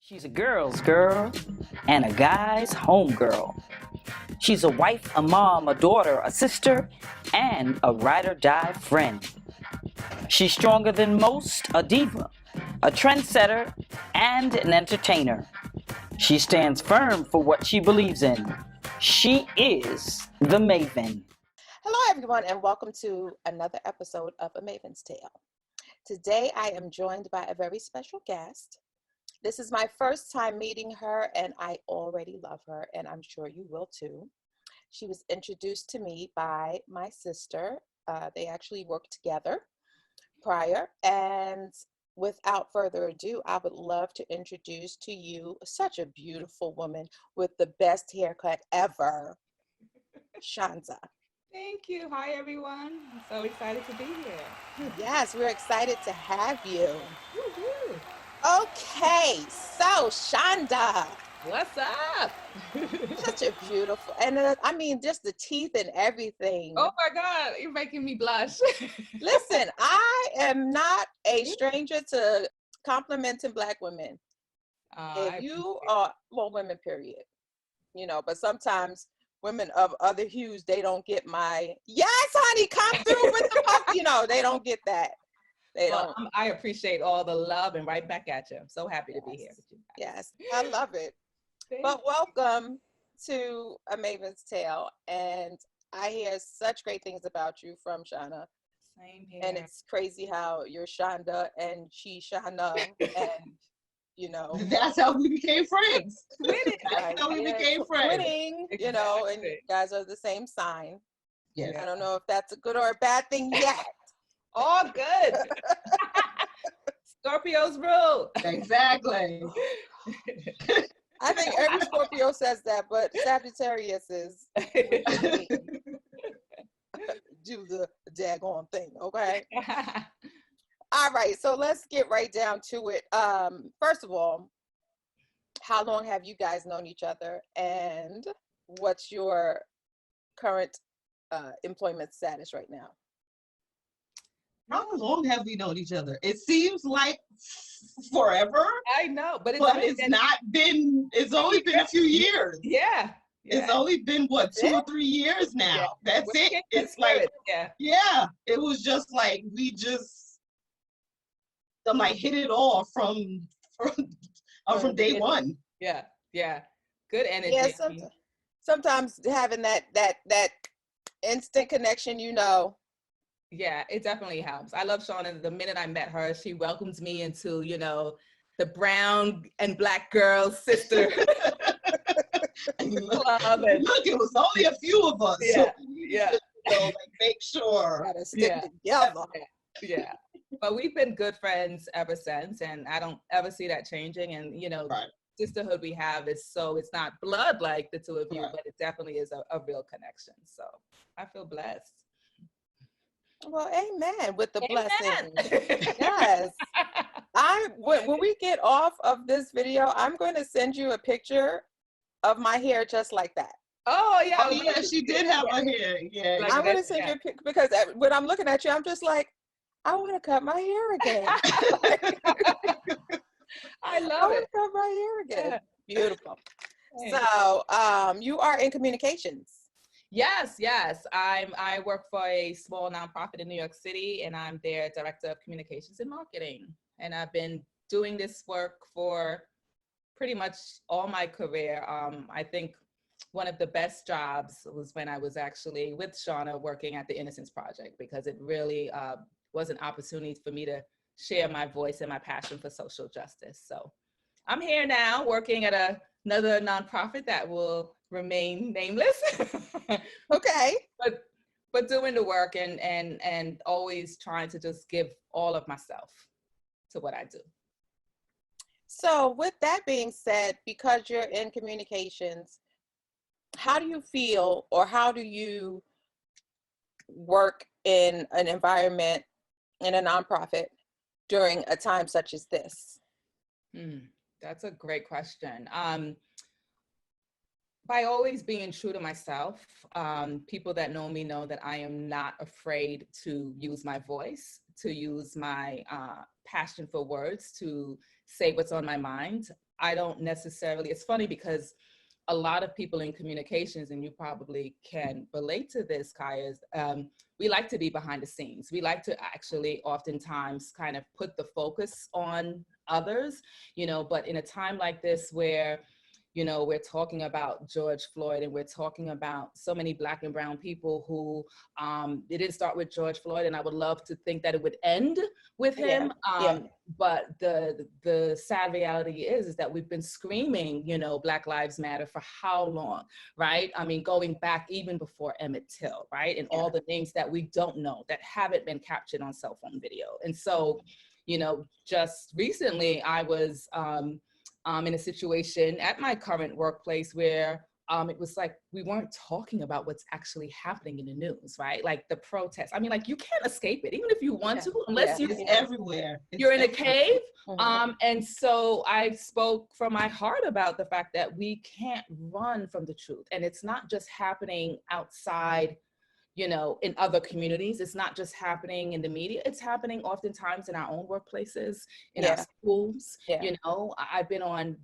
She's a girl's girl and a guy's homegirl. She's a wife, a mom, a daughter, a sister, and a ride or die friend. She's stronger than most, a diva, a trendsetter, and an entertainer. She stands firm for what she believes in. She is the Maven. Hello, everyone, and welcome to another episode of A Maven's Tale. Today, I am joined by a very special guest. This is my first time meeting her, and I already love her, and I'm sure you will too. She was introduced to me by my sister. They actually worked together prior, and without further ado, I would love to introduce to you such a beautiful woman with the best haircut ever, Shonda. Thank you. Hi, everyone. I'm so excited to be here. Yes, we're excited to have you. Woo-hoo. Okay, so Shonda, What's up? such a beautiful, and I mean, just the teeth and everything. Oh my God, you're making me blush. Listen, I am not a stranger to complimenting Black women. If you are, well, women, period, but sometimes women of other hues, they don't get my, yes, honey, come through with the puff, they don't get that. They don't. I appreciate all the love and right back at you. I'm so happy to be here with you. Yes, I love it. But welcome to A Maven's Tale, and I hear such great things about you from Shonda. Same here. And it's crazy how you're Shonda and she Shonda, and That's how we became friends. Twinning. That's how we became friends. twinning, and Exactly. you guys are the same sign. Yes. I don't know if that's a good or a bad thing yet. All good. Scorpios rule. Exactly. I think every Scorpio says that, but Sagittarius is do the daggone thing, okay? All right, so let's get right down to it. First of all, how long have you guys known each other, and what's your current employment status right now? How long have we known each other? It seems like forever. I know, but it's only been a few years. Yeah. It's only been, 2 or 3 years now. Yeah. That's We're it. It's like, yeah. It was just like, I'm like, hit it all from day one. Yeah. Good energy. Yeah, sometimes having that instant connection, Yeah, it definitely helps. I love Shonda. The minute I met her, she welcomes me into, the brown and Black girl sister club. And look, it was only a few of us. Yeah, So make sure. gotta stick together. Yeah. But we've been good friends ever since, and I don't ever see that changing. And, Right. sisterhood we have it's not blood like the two of you, Right. but it definitely is a real connection. So I feel blessed. Well, amen with the Amen. blessing. Yes. When we get off of this video, I'm going to send you a picture of my hair just like that. Oh yeah. Oh yeah, she did have her hair. Yeah. Like I'm going to that, send you a picture because when I'm looking at you, I'm just like, I want to cut my hair again. I I love want it. to cut my hair again. Beautiful. Thanks. So, you are in communications. Yes. I work for a small nonprofit in New York City, and I'm their director of communications and marketing. And I've been doing this work for pretty much all my career. I think one of the best jobs was when I was actually with Shonda working at the Innocence Project, because it really was an opportunity for me to share my voice and my passion for social justice. So I'm here now working at another nonprofit that will remain nameless. Okay. but doing the work and always trying to just give all of myself to what I do. So with that being said, because you're in communications, how do you feel, or how do you work in an environment in a nonprofit during a time such as this? That's a great question. By always being true to myself, people that know me know that I am not afraid to use my voice, to use my passion for words, to say what's on my mind. I don't necessarily, it's funny because a lot of people in communications, and you probably can relate to this, Kaya, we like to be behind the scenes. We like to actually oftentimes kind of put the focus on others, but in a time like this where, we're talking about George Floyd, and we're talking about so many Black and brown people who, it didn't start with George Floyd, and I would love to think that it would end with him. But the sad reality is that we've been screaming, Black Lives Matter for how long, right? I mean, going back even before Emmett Till, right? And all the names that we don't know that haven't been captured on cell phone video. And so, just recently I was, in a situation at my current workplace where it was like we weren't talking about what's actually happening in the news, right? Like the protests. I mean, like you can't escape it, even if you want to, unless it's everywhere. You're in a cave. And so I spoke from my heart about the fact that we can't run from the truth. And it's not just happening outside, in other communities. It's not just happening in the media. It's happening oftentimes in our own workplaces, in our schools. I've been on,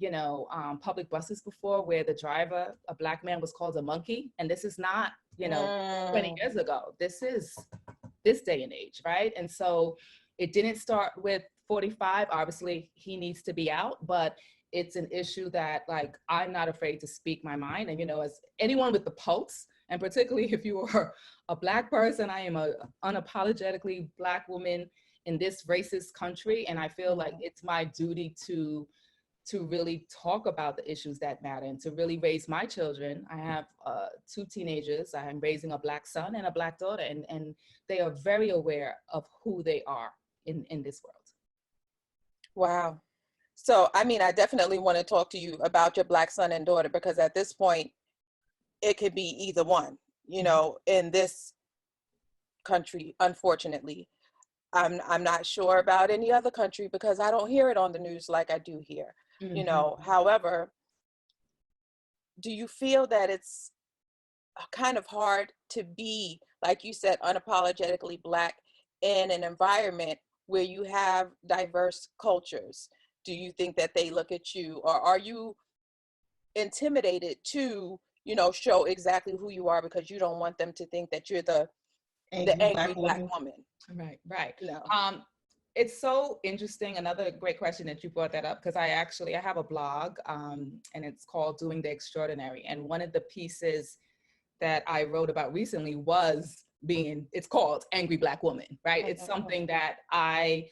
public buses before where the driver, a Black man, was called a monkey. And this is not, 20 years ago. This is this day and age, right? And so it didn't start with 45. Obviously, he needs to be out, but it's an issue that, like, I'm not afraid to speak my mind. And, as anyone with the pulse, and particularly if you are a Black person, I am a unapologetically Black woman in this racist country. And I feel like it's my duty to really talk about the issues that matter and to really raise my children. I have 2 teenagers. I am raising a Black son and a Black daughter, and they are very aware of who they are in this world. Wow. So, I mean, I definitely want to talk to you about your Black son and daughter, because at this point, it could be either one, in this country, unfortunately. I'm not sure about any other country because I don't hear it on the news like I do here, However, do you feel that it's kind of hard to be, like you said, unapologetically Black in an environment where you have diverse cultures? Do you think that they look at you, or are you intimidated to, show exactly who you are because you don't want them to think that you're the angry Black woman? Right. It's so interesting. Another great question that you brought that up, because I have a blog, and it's called Doing the Extraordinary. And one of the pieces that I wrote about recently was it's called Angry Black Woman, right? It's something that I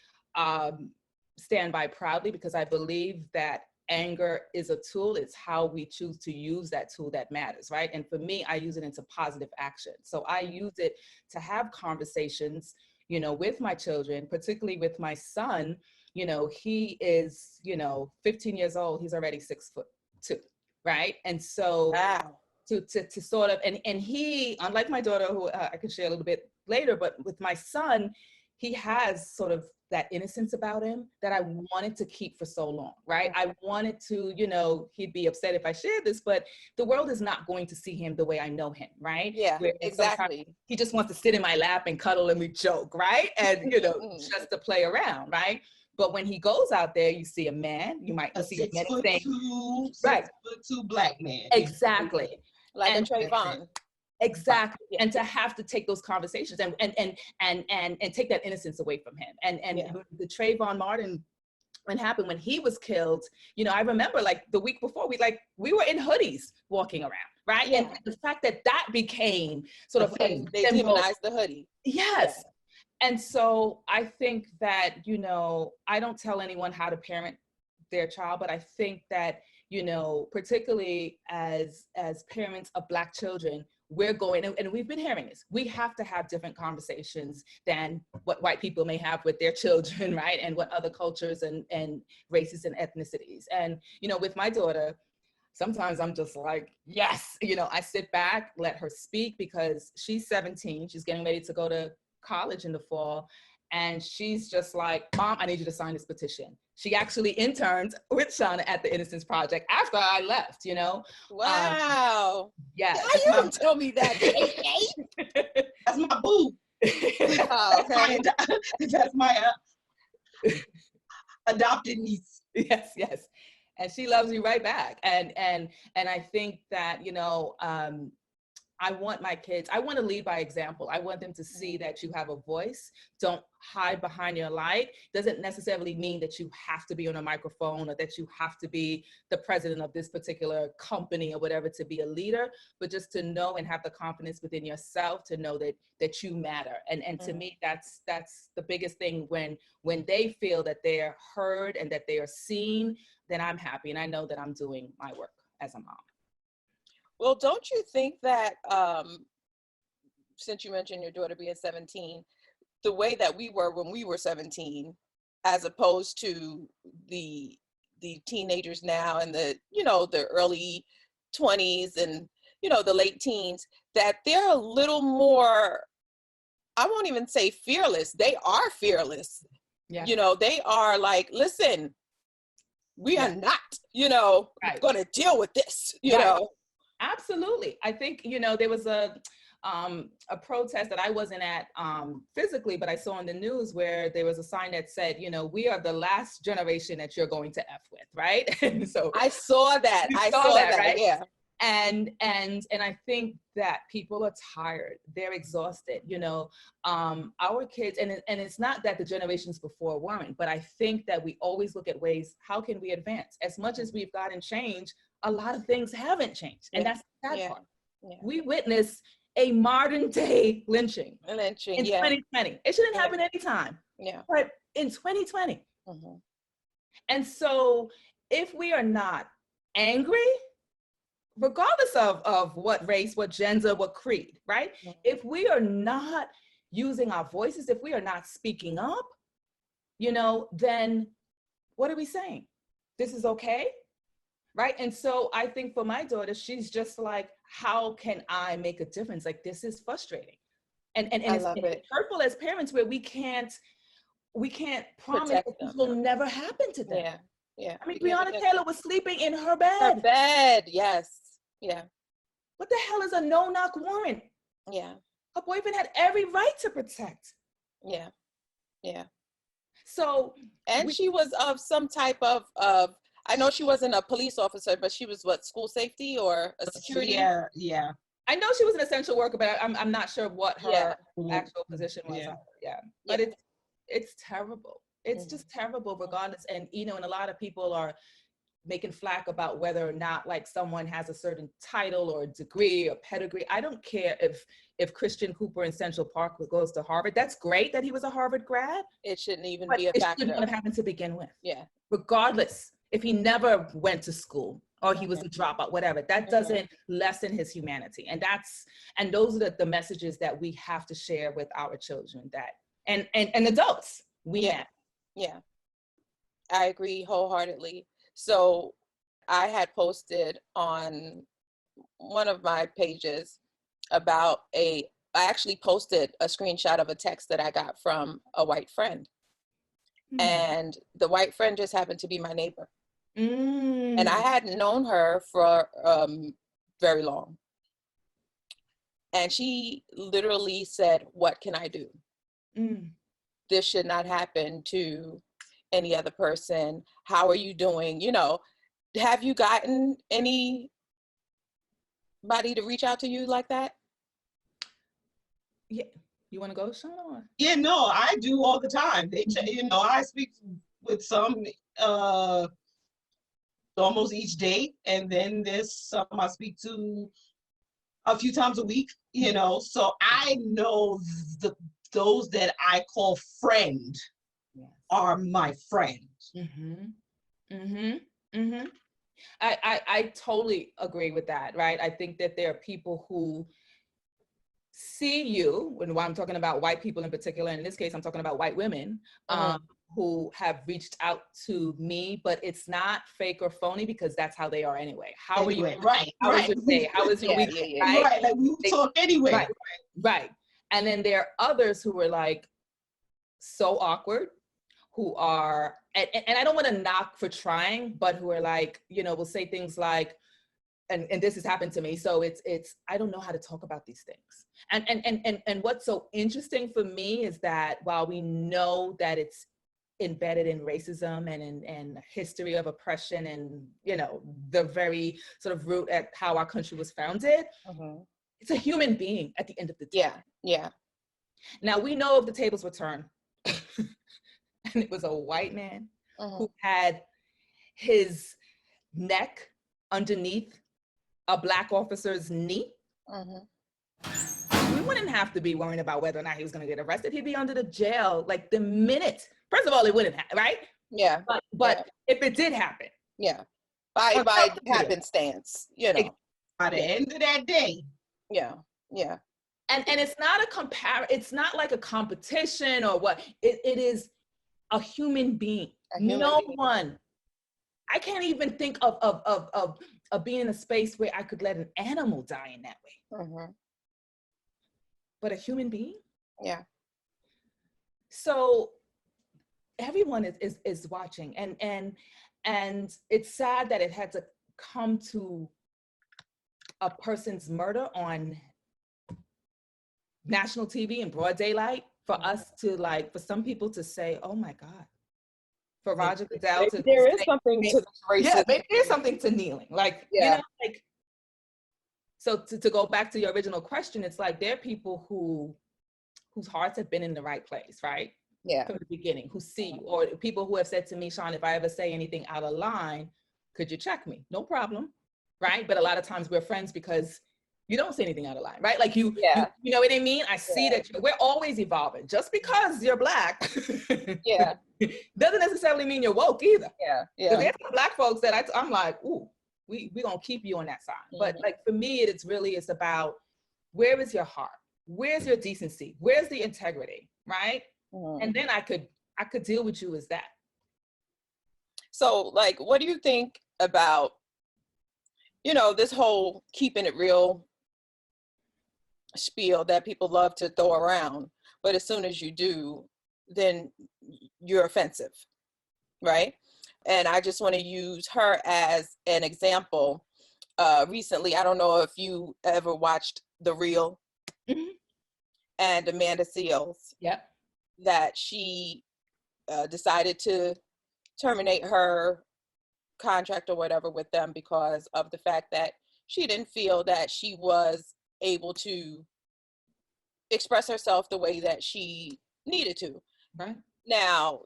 stand by proudly, because I believe that anger is a tool. It's how we choose to use that tool that matters, right? And for me, I use it into positive action. So I use it to have conversations, with my children, particularly with my son. He is, 15 years old. He's already 6'2", right? And so wow. to sort of, and he, unlike my daughter, who I can share a little bit later, but with my son, he has sort of that innocence about him that I wanted to keep for so long, right? I wanted to, he'd be upset if I shared this, but the world is not going to see him the way I know him, right? Yeah, exactly. He just wants to sit in my lap and cuddle and we joke, right? And, just to play around, right? But when he goes out there, you see a man, you might see a man saying, 6'2" Black man. Exactly. Like a Trayvon. Exactly. And to have to take those conversations and take that innocence away from him. And the Trayvon Martin, when happened, when he was killed, I remember like the week before, we were in hoodies walking around, right? Yeah. And the fact that became sort of they demonized the hoodie. Yes. Yeah. And so I think that, I don't tell anyone how to parent their child, but I think that, particularly as parents of Black children, we're going, and we've been hearing this, we have to have different conversations than what white people may have with their children, right? And what other cultures and races and ethnicities. And, with my daughter, sometimes I'm just like, yes, I sit back, let her speak, because she's 17, she's getting ready to go to college in the fall. And she's just like, Mom, I need you to sign this petition. She actually interned with Shonda at the Innocence Project after I left, Wow. Yeah. Why you don't tell me that? That's my boo. Oh, okay. That's my adopted niece. Yes. and she loves you right back. And I think that, I want my kids, I want to lead by example. I want them to see that you have a voice. Don't hide behind your light. Doesn't necessarily mean that you have to be on a microphone or that you have to be the president of this particular company or whatever to be a leader, but just to know and have the confidence within yourself to know that you matter. And to me, that's the biggest thing. When they feel that they're heard and that they are seen, then I'm happy. And I know that I'm doing my work as a mom. Well, don't you think that, since you mentioned your daughter being 17, the way that we were when we were 17, as opposed to the teenagers now and the early 20s and, the late teens, that they're a little more, I won't even say fearless. They are fearless. Yeah. They are like, listen, we are not, Right. going to deal with this, Right. Absolutely. I think, there was a protest that I wasn't at physically, but I saw on the news where there was a sign that said, we are the last generation that you're going to F with, right? And so I saw that. I saw that, right? Yeah. And I think that people are tired. They're exhausted. Our kids, and it's not that the generations before weren't, but I think that we always look at ways, how can we advance? As much as we've gotten change, a lot of things haven't changed. And that's the sad part. Yeah. We witnessed a modern day lynching in 2020. It shouldn't happen anytime. Yeah. But in 2020. And so if we are not angry, regardless of what race, what gender, what creed, right? If we are not using our voices, if we are not speaking up, then what are we saying? This is okay, right? And so I think for my daughter, she's just like, how can I make a difference? Like, this is frustrating. And it's hurtful as parents where we can't promise that this will never happen to them. Yeah. Yeah. I mean, Breonna Taylor was sleeping in her bed. Her bed, yes. Yeah. What the hell is a no-knock warrant? Yeah. Her boyfriend had every right to protect. Yeah. Yeah. So, and she was of some type of, I know she wasn't a police officer, but she was what, school safety or a security? Yeah. I know she was an essential worker, but I'm not sure what her actual position was. But it's terrible. It's just terrible regardless. And, and a lot of people are making flack about whether or not like someone has a certain title or degree or pedigree. I don't care if Christian Cooper in Central Park goes to Harvard. That's great that he was a Harvard grad. It shouldn't even be a factor. It shouldn't have happened to begin with. Yeah. Regardless, if he never went to school or he was a dropout, whatever, that doesn't lessen his humanity. And those are the messages that we have to share with our children and adults. Yeah. I agree wholeheartedly. So I had posted on one of my pages about I actually posted a screenshot of a text that I got from a white friend. And the white friend just happened to be my neighbor. And I hadn't known her for very long. And she literally said, "What can I do? This should not happen to any other person. How are you doing? Have you gotten anybody to reach out to you like that?" Yeah. You want to go, Shonda? Yeah, no, I do all the time. I speak with some almost each day, and then there's some I speak to a few times a week, so I know those that I call friend are my friend. I totally agree with that, right? I think that there are people who see you, when I'm talking about white people in particular, in this case, I'm talking about white women, who have reached out to me, but it's not fake or phony because that's how they are anyway. How are you? Right. How was your day? How was your week? Right. Like we talk anyway. Right. And then there are others who are like so awkward, who are, and I don't want to knock for trying, but who are like, will say things like, and this has happened to me. So it's I don't know how to talk about these things. And what's so interesting for me is that while we know that it's embedded in racism and in history of oppression and, you know, the very sort of root at how our country was founded. It's a human being at the end of the day. Yeah. Now we know if the tables were turned and it was a white man who had his neck underneath a Black officer's knee, we wouldn't have to be worrying about whether or not he was going to get arrested. He'd be under the jail like the minute. First of all, it wouldn't happen, right? Yeah. But if it did happen. Yeah. By happenstance, you know. By the end of that day. Yeah. Yeah. And it's not it's not like a competition or what. It is a human being. One. I can't even think of being in a space where I could let an animal die in that way. But a human being? Yeah. So everyone is watching, and it's sad that it had to come to a person's murder on national TV in broad daylight for us to for some people to say, oh my God. For Roger Goodell to there is something to this racism. Yeah, maybe there's something to kneeling. You know, so to go back to your original question, it's like there are people whose hearts have been in the right place, right? Yeah. From the beginning, who see you, or people who have said to me, Sean, if I ever say anything out of line, could you check me? No problem, right? But a lot of times we're friends because you don't say anything out of line, right? Like you know what I mean? I see that we're always evolving. Just because you're Black, doesn't necessarily mean you're woke either. Because there's some Black folks that I'm like, ooh, we gonna keep you on that side. But like for me, it's about where is your heart? Where's your decency? Where's the integrity, right? And then I could deal with you as that. So like, what do you think about, you know, this whole keeping it real spiel that people love to throw around, but as soon as you do, then you're offensive, right? And I just want to use her as an example. Recently, I don't know if you ever watched The Real, and Amanda Seales. That she decided to terminate her contract or whatever with them because of the fact that she didn't feel that she was able to express herself the way that she needed to. Right. Now,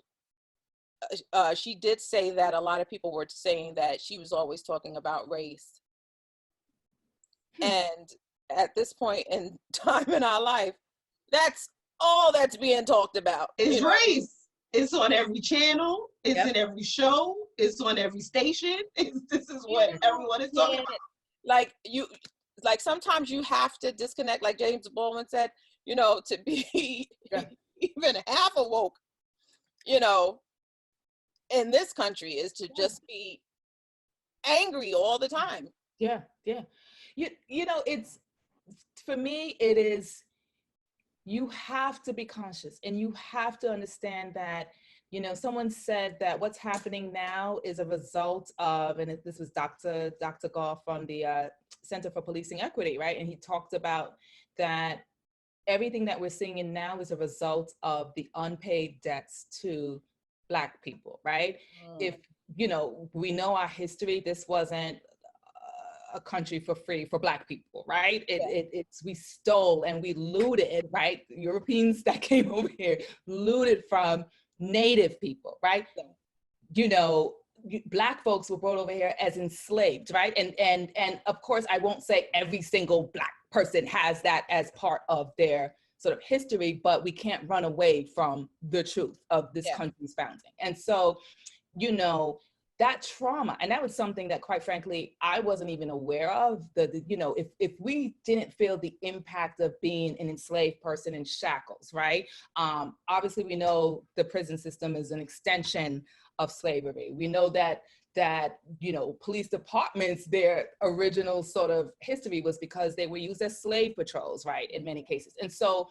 she did say that a lot of people were saying that she was always talking about race. And at this point in time in our life, that's all that's being talked about. It's race. It's on every channel. It's in every show. It's on every station. This is what everyone is talking about. Like sometimes you have to disconnect, like James Baldwin said, you know, to be even half awoke, you know, in this country is to just be angry all the time. Yeah. You know, it's, for me, it is, you have to be conscious and you have to understand that, you know, someone said that what's happening now is a result of, and this was Dr. Goff from the Center for Policing Equity, right? And he talked about that everything that we're seeing now is a result of the unpaid debts to Black people, right? If, you know, we know our history, this wasn't a country for free for Black people, right? It's we stole and we looted, right? Europeans that came over here looted from Native people, right? You know, Black folks were brought over here as enslaved, right? And of course, I won't say every single Black person has that as part of their sort of history, but we can't run away from the truth of this country's founding. And so, you know, that trauma, and that was something that, quite frankly, I wasn't even aware of. You know, if we didn't feel the impact of being an enslaved person in shackles, right? Obviously, we know the prison system is an extension of slavery. We know that you know, police departments, their original sort of history was because they were used as slave patrols, right? In many cases, and so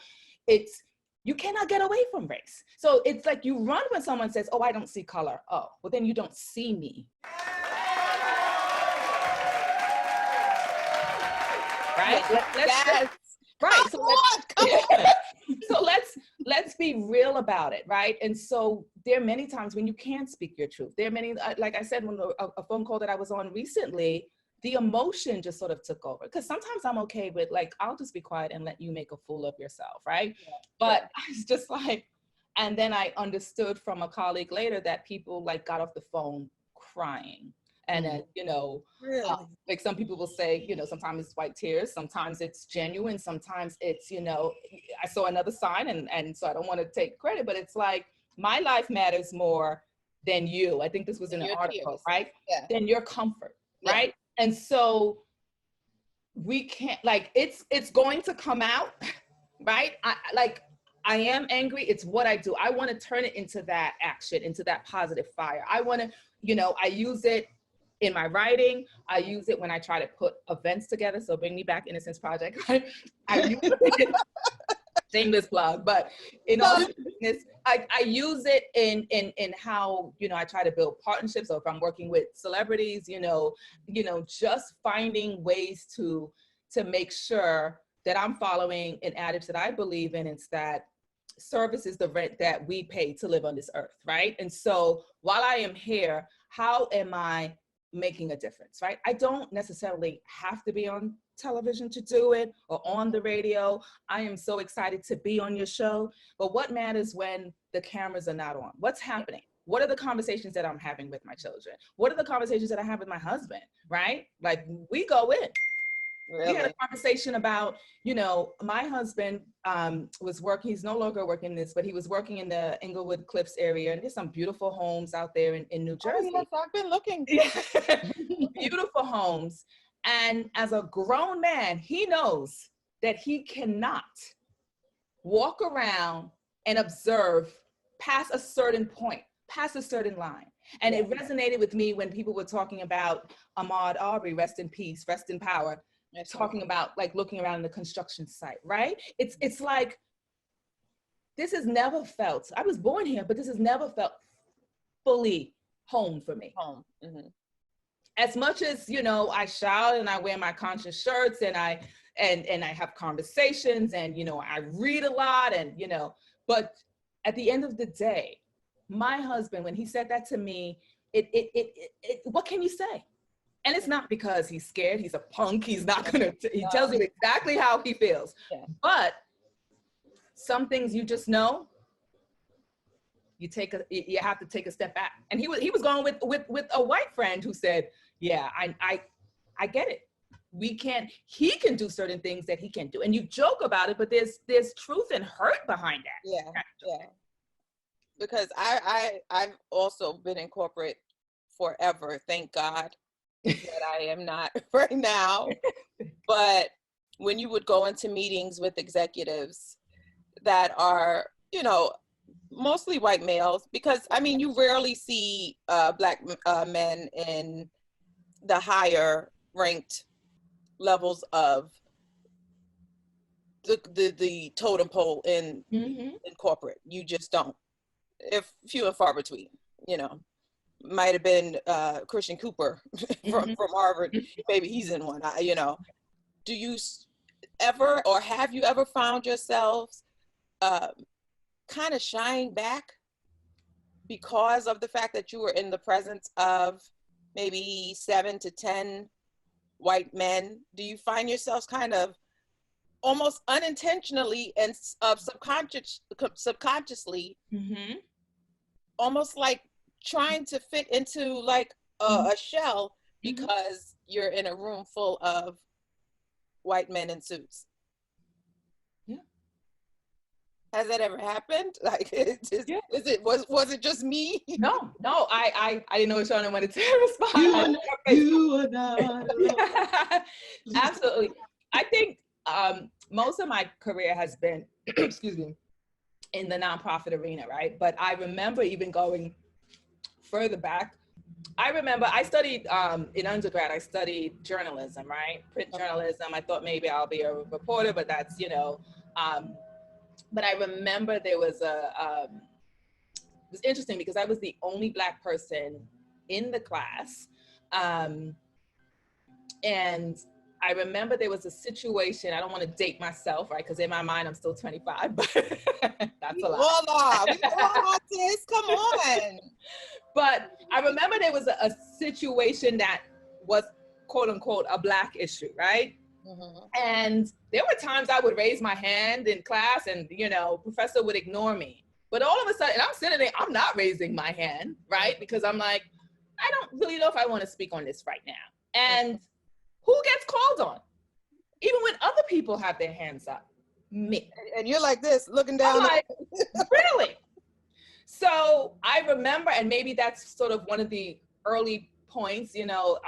you cannot get away from race. So it's like you run when someone says, oh, I don't see color. Oh, well, then you don't see me. Right? Yes. Right. So let's be real about it, right? And so there are many times when you can't speak your truth. There are many, like I said, when a phone call that I was on recently, the emotion just sort of took over. Because sometimes I'm okay with, like, I'll just be quiet and let you make a fool of yourself, right? Yeah. But I was just like, and then I understood from a colleague later that people like got off the phone crying. And then, you know, Really? like some people will say, you know, sometimes it's white tears, sometimes it's genuine, sometimes it's, you know, I saw another sign, and so I don't want to take credit, but it's like, my life matters more than you. I think this was in an Your article, tears. right? Yeah. Than your comfort, Yeah. right? And so we can't, like, it's going to come out, right? I am angry. It's what I do. I want to turn it into that action, into that positive fire. I want to, you know, I use it in my writing. I use it when I try to put events together. So Bring Me Back Innocence Project. I use it, shameless plug, but in all seriousness, I use it in how, you know, I try to build partnerships. So if I'm working with celebrities, you know, just finding ways to make sure that I'm following an adage that I believe in. It's that service is the rent that we pay to live on this earth, right? And so while I am here, how am I making a difference, right? I don't necessarily have to be on television to do it, or on the radio. I am so excited to be on your show, but what matters when the cameras are not on? What's happening? What are the conversations that I'm having with my children? What are the conversations that I have with my husband, right? Like, we go in. Really? We had a conversation about, you know, my husband was working, he's no longer working this, but he was working in the Inglewood Cliffs area, and there's some beautiful homes out there in New Jersey. Oh, yes, I've been looking. Beautiful homes. And as a grown man, he knows that he cannot walk around and observe past a certain point, past a certain line. And it resonated with me when people were talking about Ahmaud Arbery, rest in peace, rest in power, talking about, like, looking around the construction site, right? It's like, this has never felt, I was born here, but this has never felt fully home for me. Home. Mm-hmm. As much as, you know, I shout and I wear my conscious shirts, and I have conversations, and, you know, I read a lot, and, you know, but at the end of the day, my husband, when he said that to me, what can you say? And it's not because he's scared, he's a punk, he's not gonna, he tells you exactly how he feels. Yeah. But some things you just know, you have to take a step back. And he was going with a white friend who said, yeah, I get it. He can do certain things that he can do. And you joke about it, but there's truth and hurt behind that. Yeah, yeah. Because I've also been in corporate forever, thank God that I am not right now. But when you would go into meetings with executives that are, you know, mostly white males, because I mean, you rarely see Black men in the higher ranked levels of the totem pole in corporate. You just don't. If few and far between, you know. Might have been Christian Cooper from Harvard. Maybe he's in one, you know. Do you ever, or have you ever found yourselves kind of shying back because of the fact that you were in the presence of maybe 7 to 10 white men? Do you find yourselves kind of almost unintentionally and subconsciously, almost like trying to fit into like a shell because you're in a room full of white men in suits? Yeah. Has that ever happened? Like, was it just me? No, I didn't know Shonda wanted to respond. You are not alone. Absolutely. I think most of my career has been, excuse me, in the nonprofit arena, right? But I remember even going further back. I remember I studied in undergrad, I studied journalism, right? Print journalism. I thought maybe I'll be a reporter, but that's, you know, but I remember there was it was interesting because I was the only Black person in the class. And I remember there was a situation, I don't want to date myself, right? Because in my mind, I'm still 25, but that's a lot. We all are this. Come on. But I remember there was a situation that was quote unquote a Black issue, right? Mm-hmm. And there were times I would raise my hand in class and, you know, professor would ignore me. But all of a sudden, and I'm sitting there, I'm not raising my hand, right? Because I'm like, I don't really know if I want to speak on this right now. And who gets called on? Even when other people have their hands up, me. And you're like this, looking down. I'm like, really? So I remember, and maybe that's sort of one of the early points, you know,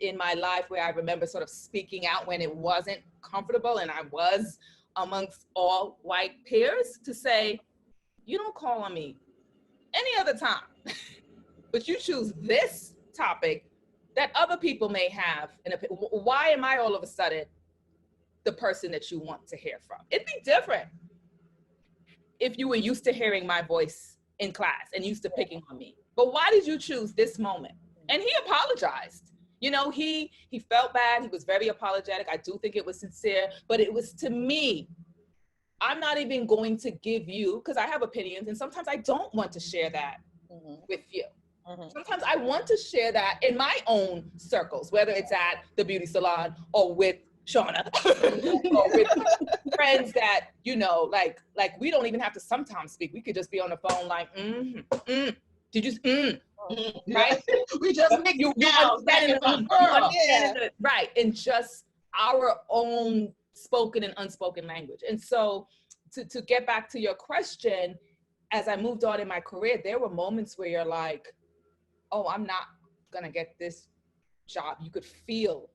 in my life where I remember sort of speaking out when it wasn't comfortable and I was amongst all white peers to say, you don't call on me any other time, but you choose this topic that other people may have an opinion. Why am I all of a sudden the person that you want to hear from? It'd be different if you were used to hearing my voice in class and used to picking on me. But why did you choose this moment? And he apologized. You know, he felt bad. He was very apologetic. I do think it was sincere, but it was to me. I'm not even going to give you, because I have opinions, and sometimes I don't want to share that with you. Sometimes I want to share that in my own circles, whether it's at the beauty salon or with Shonda or with friends that, you know, like we don't even have to sometimes speak. We could just be on the phone like, did you, right? We just make you right, in just our own spoken and unspoken language. And so to get back to your question, as I moved on in my career, there were moments where you're like, oh, I'm not gonna get this job. You could feel.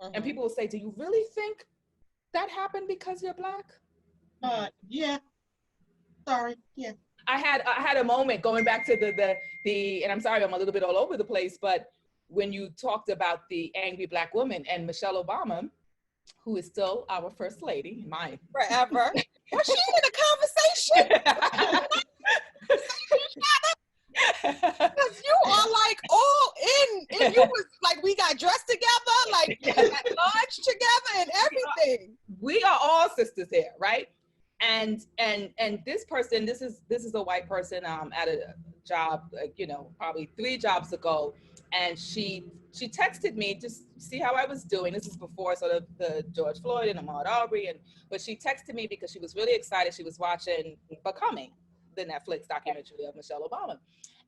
And people will say, do you really think that happened because you're Black? Yeah. Sorry. Yeah. I had a moment going back to the and I'm sorry, I'm a little bit all over the place, but when you talked about the angry Black woman and Michelle Obama, who is still our first lady, Forever. Was she in a conversation? Because you are like all in. And you was like, we got dressed together, like we had lunch together and everything. We are all sisters here, right? And this person, this is a white person at a job, you know, probably 3 jobs ago, and she texted me to see how I was doing. This is before sort of the George Floyd and Ahmaud Arbery, but she texted me because she was really excited. She was watching Becoming, the Netflix documentary of Michelle Obama.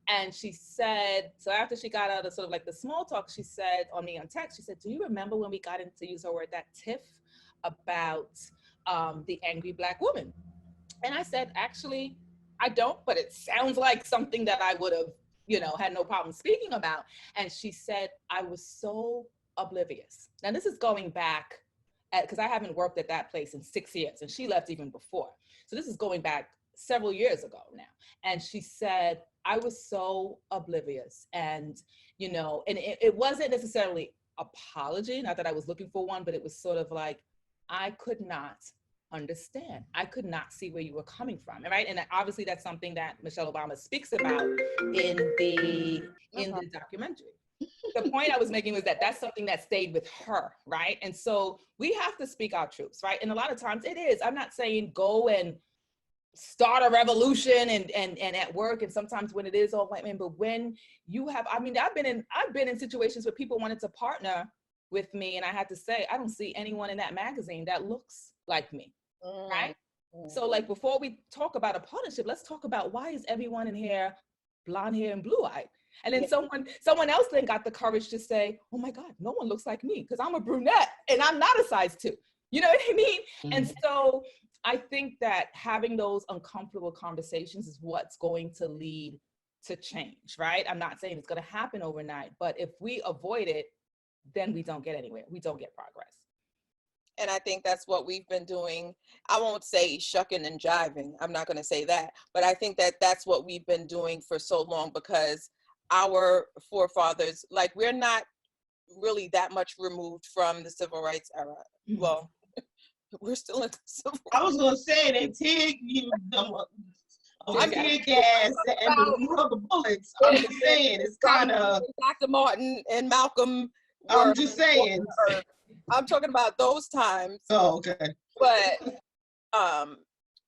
And she said, so after she got out of sort of like the small talk, she said on me on text, she said, do you remember when we got into, use her word, that tiff about the angry Black woman? And I said, actually, I don't, but it sounds like something that I would have, you know, had no problem speaking about. And she said, I was so oblivious. Now this is going back, because I haven't worked at that place in 6 years, and she left even before. So this is going back several years ago now. And she said, I was so oblivious. And, you know, and it wasn't necessarily apology, not that I was looking for one, but it was sort of like, I could not understand. I could not see where you were coming from, right? And obviously that's something that Michelle Obama speaks about in the documentary. The point I was making was that that's something that stayed with her, right? And so we have to speak our truths, right? And a lot of times it is, I'm not saying go and start a revolution and at work, and sometimes when it is all white men, but when you have, I mean, I've been in situations where people wanted to partner with me, and I had to say, I don't see anyone in that magazine that looks like me, right? So like, before we talk about a partnership, let's talk about why is everyone in here blonde hair and blue-eyed? And then someone else then got the courage to say, oh my God, no one looks like me because I'm a brunette and I'm not a size 2. You know what I mean? And so I think that having those uncomfortable conversations is what's going to lead to change, right? I'm not saying it's going to happen overnight, but if we avoid it, then we don't get anywhere. We don't get progress. And I think that's what we've been doing. I won't say shucking and jiving. I'm not going to say that. But I think that that's what we've been doing for so long, because our forefathers, like, we're not really that much removed from the civil rights era. Mm-hmm. Well, we're still in the civil rights. I was going to say that Tig, you tear gas and the rubber bullets. I'm just saying, it's kind of Dr. Martin and Malcolm. I'm just saying. I'm talking about those times. Oh, okay. But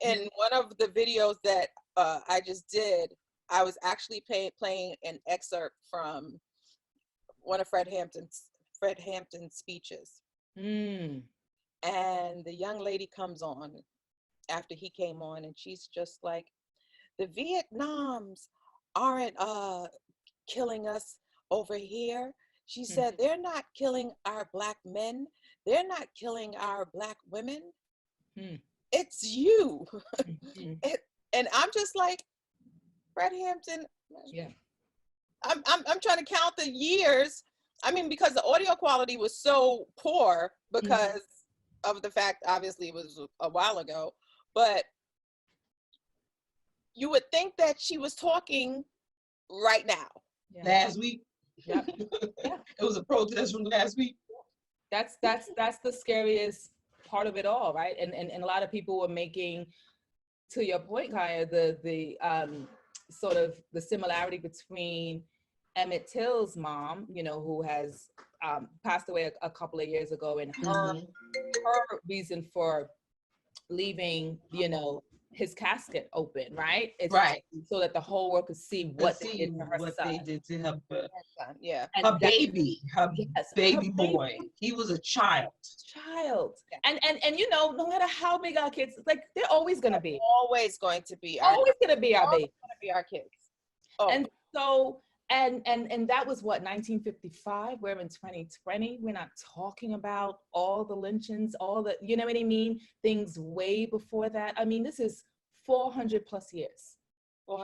in one of the videos that I just did, I was actually playing an excerpt from one of Fred Hampton's speeches. Mm. And the young lady comes on after he came on, and she's just like, the Vietnams aren't killing us over here. She said, they're not killing our Black men. They're not killing our Black women. It's you. And I'm just like, Fred Hampton. Yeah. I'm trying to count the years. I mean, because the audio quality was so poor because of the fact, obviously, it was a while ago, but you would think that she was talking right now. Yeah. Last week. Yeah. Yeah. It was a protest from last week. That's the scariest part of it all, right? And a lot of people were making, to your point, Kaya, the sort of the similarity between Emmett Till's mom, you know, who has passed away a couple of years ago, and her reason for leaving, you know, his casket open, right? It's right. So that the whole world could see what they did to her son. They did to her, yeah. her baby boy. He was a child. Yeah. And you know, no matter how big our kids, like, they're always gonna be. Always going to be our Always gonna be our baby. Gonna be our kids. Oh. And so, and that was what, 1955. We're in 2020. We're not talking about all the lynchings, all the, you know what I mean? Things way before that. I mean, this is 400 plus years.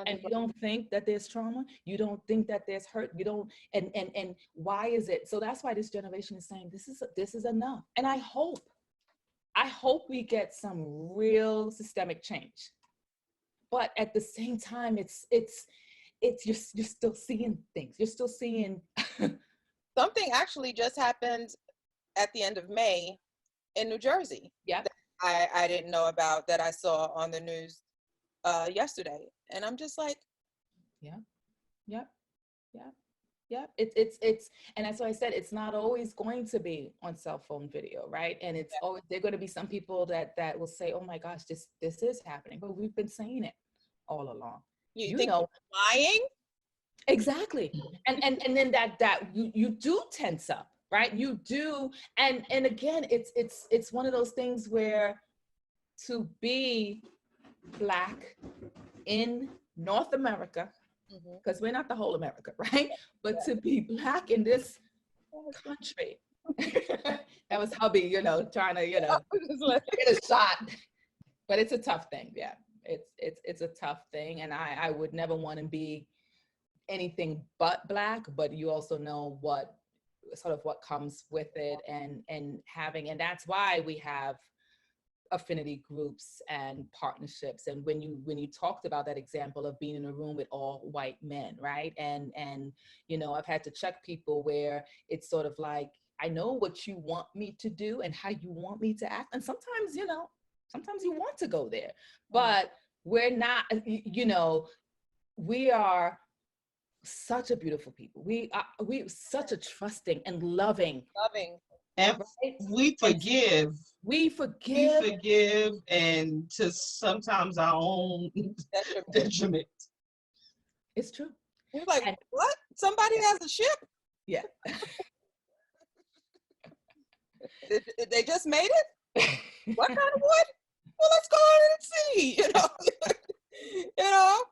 And you don't think that there's trauma? You don't think that there's hurt? You don't, and why is it? So that's why this generation is saying this is enough. And I hope we get some real systemic change. But at the same time, it's you're still seeing things. You're still seeing. Something actually just happened at the end of May in New Jersey. Yeah. I didn't know about, that I saw on the news yesterday. And I'm just like, yeah. It's and that's why I said it's not always going to be on cell phone video, right? And it's always, there are going to be some people that will say, oh my gosh, this is happening, but we've been saying it all along. You think know, lying? Exactly. And then that you do tense up, right? You do. And again, it's one of those things where to be Black in North America, because we're not the whole America, right? But to be Black in this country, that was hubby, you know, trying to, you know, get a shot. But it's a tough thing. Yeah. It's a tough thing. And I would never want to be anything but Black, but you also know what comes with it, and having, and that's why we have affinity groups and partnerships. And when you talked about that example of being in a room with all white men, right? And you know, I've had to check people where it's sort of like, I know what you want me to do and how you want me to act. And sometimes, you know, sometimes you want to go there, but we're not, you know, we are such a beautiful people. We such a trusting and loving. And right? we forgive. We forgive, and to sometimes our own detriment. It's true. You're like, what? Somebody has a ship? Yeah. They just made it? What kind of wood? Well, let's go on and see, you know. You know.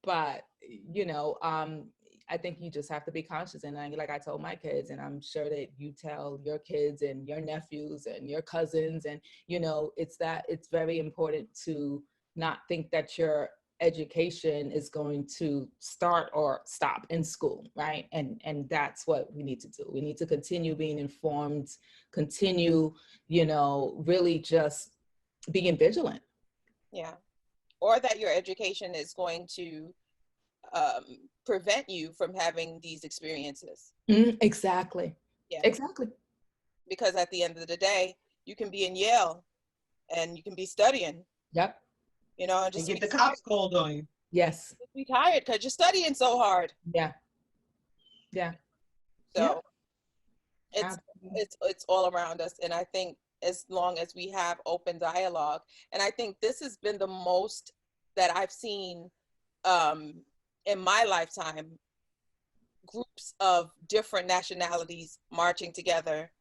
But you know, I think you just have to be conscious. And like I told my kids, and I'm sure that you tell your kids and your nephews and your cousins, and you know, it's very important to not think that your education is going to start or stop in school, right? And that's what we need to do. We need to continue being informed, continue, you know, really just being vigilant. Yeah. Or that your education is going to prevent you from having these experiences. Exactly. Yeah. Exactly. Because at the end of the day, you can be in Yale and you can be studying. Yep. You know, just get the cops called on you. Yes. Just be tired because you're studying so hard. Yeah. Yeah. So It's all around us. And I think as long as we have open dialogue, and I think this has been the most that I've seen in my lifetime, groups of different nationalities marching together,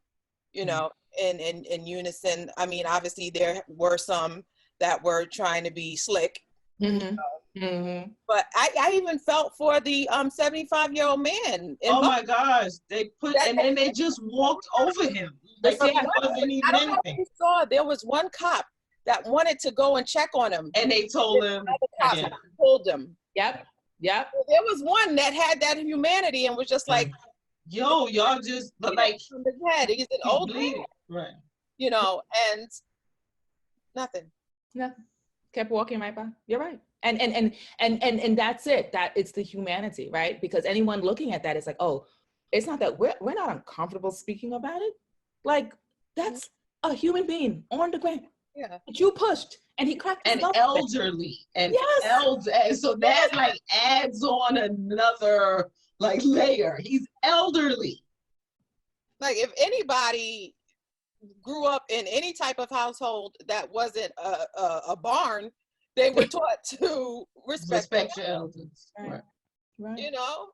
you know, in unison. I mean, obviously there were some that were trying to be slick, but I even felt for the 75-year-old man. Oh my gosh, they put and then they just walked over him like he wasn't even I don't know if anything. you saw, there was one cop that wanted to go and check on him, And they told him, pulled him. Yep. There was one that had that humanity and was just like, yo, y'all just, but like, from his head, he's an old man, right? you know, and nothing. Kept walking right by. You're right. And that's it. That it's the humanity, right? Because anyone looking at that is like, oh, it's not that we're not uncomfortable speaking about it. Like, that's a human being on the ground. Yeah. That you pushed and he cracked his And nose. elderly and and so that like adds on another like layer. He's elderly. Like, if anybody grew up in any type of household that wasn't a barn, they were taught to respect your elders. Right. You know?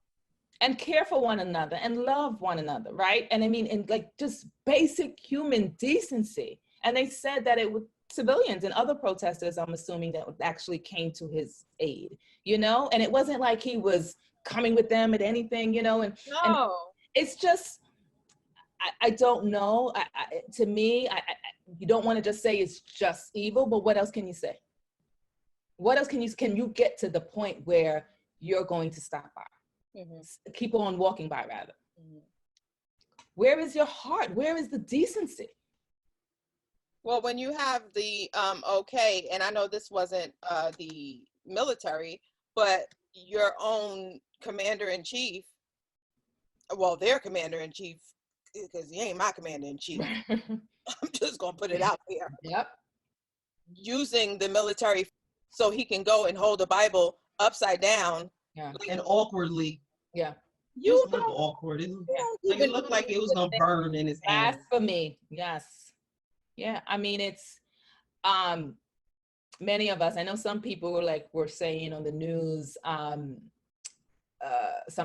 And care for one another and love one another, right? And I mean, in like just basic human decency. And they said that it was civilians and other protesters, I'm assuming, that actually came to his aid, you know? And it wasn't like he was coming with them at anything, you know? And it's just, I don't know. To me, you don't want to just say it's just evil, but what else can you say? What else can you get to the point where you're going to stop by? Keep on walking by, rather. Where is your heart? Where is the decency? Well, when you have the okay, and I know this wasn't the military, but your own commander-in-chief, well, their commander-in-chief, because he ain't my commander-in-chief. I'm just gonna put it out there. Yep. Using the military so he can go and hold the Bible upside down. Yeah. And awkwardly. Yeah. You look awkward. It looked like it was gonna burn in his hand. Blasphemy. Yes. Yeah. I mean, it's many of us, I know some people were saying on the news, some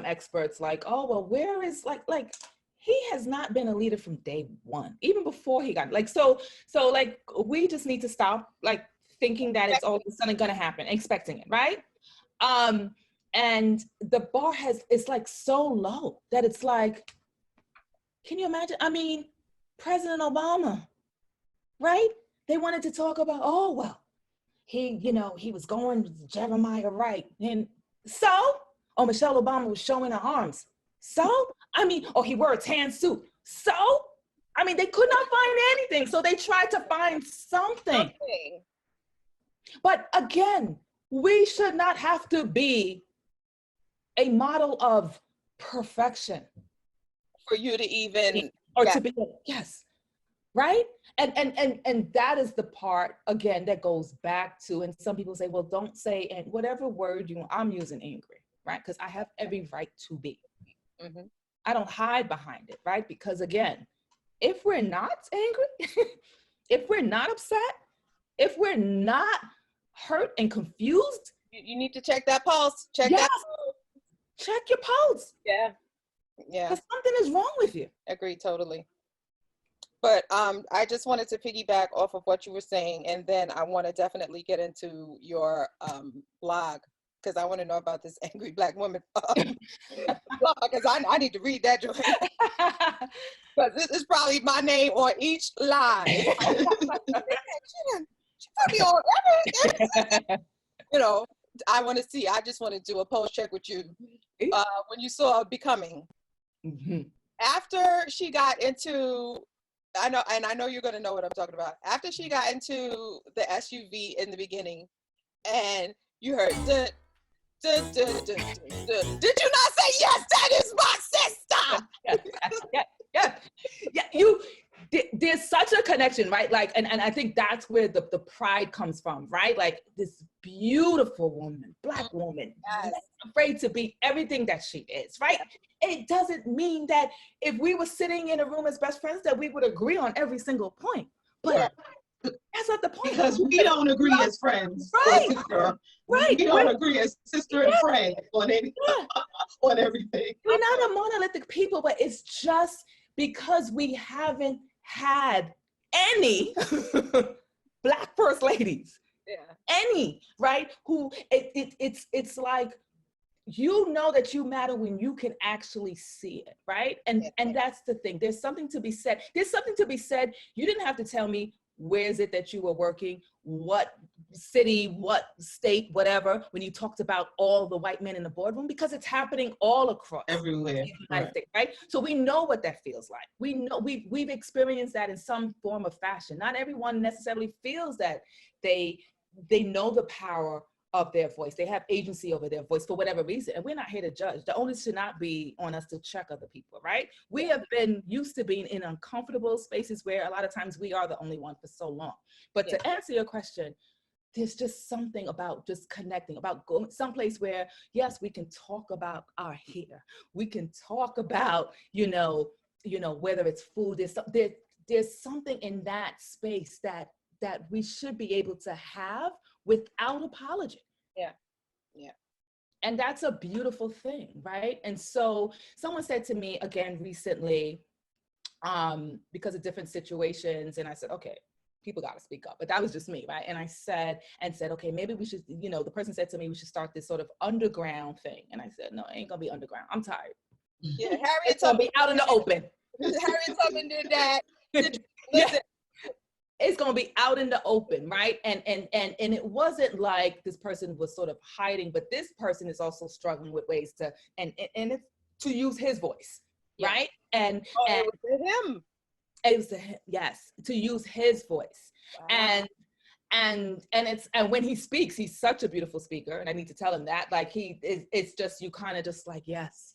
experts like, oh, well, where is like he has not been a leader from day one, even before he got so like we just need to stop like thinking that it's all of a sudden gonna happen, expecting it, right? And the bar it's like so low that it's like, can you imagine? I mean, President Obama, right? They wanted to talk about, oh, well, he was going with Jeremiah Wright. And so, Michelle Obama was showing her arms. So, I mean, he wore a tan suit. So, I mean, they could not find anything. So they tried to find something. But again, we should not have to be a model of perfection for you to even, to be, yes, right? And that is the part, again, that goes back to, and some people say, well, don't say, and whatever word I'm using angry, right? Because I have every right to be. I don't hide behind it, right? Because again, if we're not angry, if we're not upset, if we're not hurt and confused, you need to check that pulse. Check your pulse. Yeah. Because something is wrong with you. Agree, totally. But I just wanted to piggyback off of what you were saying, and then I want to definitely get into your blog, because I want to know about this angry Black woman blog, because I need to read that, because this is probably my name on each line. She put me on everything. You know, I want to see. I just want to do a pulse check with you. When you saw Becoming, after she got into, I know you're going to know what I'm talking about. After she got into the SUV in the beginning, and you heard, dun, dun, dun, dun, dun, dun. Did you not say, yes, that is my sister? Yeah. You did. there's such a connection, right? Like, and I think that's where the pride comes from, right? Like this beautiful woman, Black woman, Yes. afraid to be everything that she is, right? It doesn't mean that if we were sitting in a room as best friends that we would agree on every single point, but that's not the point. Because we don't agree as friends, Right. or sister. Right. We don't agree as sister and friend on any, on everything. We're not a monolithic people, but it's just because we haven't had any Black first ladies, any, right? Who it's like, you know that you matter when you can actually see it, right? And that's the thing. There's something to be said. There's something to be said. You didn't have to tell me where is it that you were working, what city, what state, whatever, when you talked about all the white men in the boardroom, because it's happening all across Everywhere. the United States, right? So we know what that feels like. We know we've experienced that in some form of fashion. Not everyone necessarily feels that they know the power of their voice. They have agency over their voice for whatever reason. And we're not here to judge. The onus should not be on us to check other people, right? We have been used to being in uncomfortable spaces where a lot of times we are the only one for so long. But to answer your question, there's just something about just connecting, about going someplace where, yes, we can talk about our hair. We can talk about, whether it's food. There's something in that space that we should be able to have without apology. Yeah. And that's a beautiful thing, right? And so someone said to me again recently, because of different situations, and I said, okay, people got to speak up, but that was just me, right? And I said, okay, maybe we should, the person said to me, we should start this sort of underground thing. And I said, no, it ain't gonna be underground. I'm tired. Yeah, Harriet It's gonna be out in the open. Harriet Tubman did that. Yeah. It's gonna be out in the open, right? And it wasn't like this person was sort of hiding, but this person is also struggling with ways to and it's to use his voice, right? And it was to him. It was to him, yes, to use his voice. Wow. And when he speaks, he's such a beautiful speaker, and I need to tell him that. Like it's just, you kind of just like yes.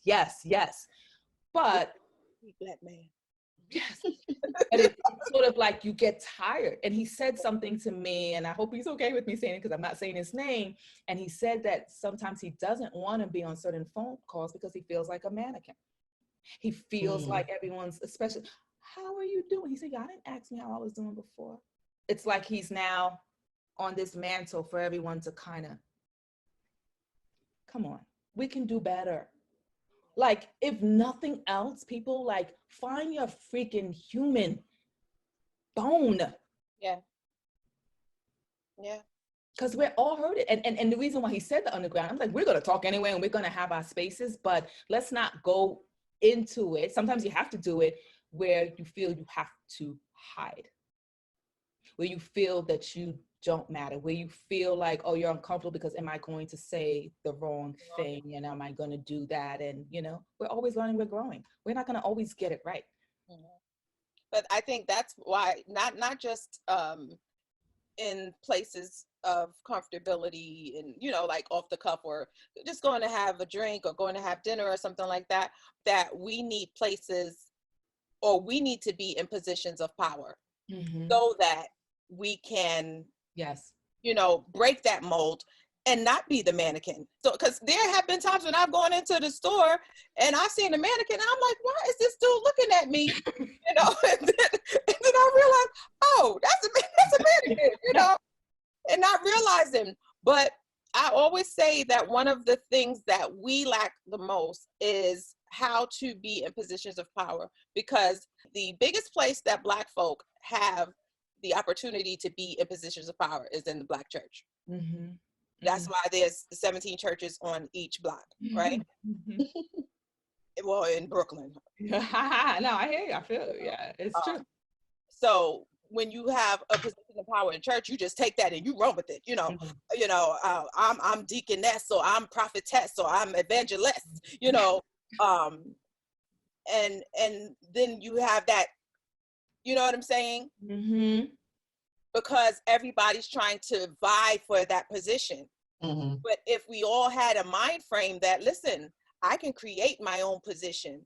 But Black man. yes. And it's sort of like you get tired. And he said something to me, and I hope he's okay with me saying it because I'm not saying his name. And he said that sometimes he doesn't want to be on certain phone calls because he feels like a mannequin. He feels like everyone's, especially, how are you doing? He said, y'all didn't ask me how I was doing before. It's like he's now on this mantle for everyone to kind of, come on, we can do better. Like, if nothing else, people, like, find your freaking human bone. Yeah. Because we're all hurted. And the reason why he said the underground, I'm like, we're going to talk anyway, and we're going to have our spaces, but let's not go into it. Sometimes you have to do it where you feel you have to hide, where you feel that you don't matter, where you feel like, oh, you're uncomfortable because am I going to say the wrong thing, and am I going to do that? And we're always learning, we're growing. We're not going to always get it right. But I think that's why not just in places of comfortability and like off the cuff, or just going to have a drink or going to have dinner or something like that, that we need places, or we need to be in positions of power so that we can break that mold and not be the mannequin. So, because there have been times when I've gone into the store and I've seen a mannequin and I'm like, why is this dude looking at me? And then I realized, oh, that's a mannequin, and not realizing. But I always say that one of the things that we lack the most is how to be in positions of power, because the biggest place that Black folk have the opportunity to be in positions of power is in the Black church. That's why there's 17 churches on each block, right? Well, in Brooklyn. No, I hear you. I feel it. Yeah, it's true. So when you have a position of power in church, you just take that and you run with it. I'm deaconess, so I'm prophetess, so I'm evangelist. And then you have that. You know what I'm saying? Because everybody's trying to vie for that position. But if we all had a mind frame that, listen, I can create my own position.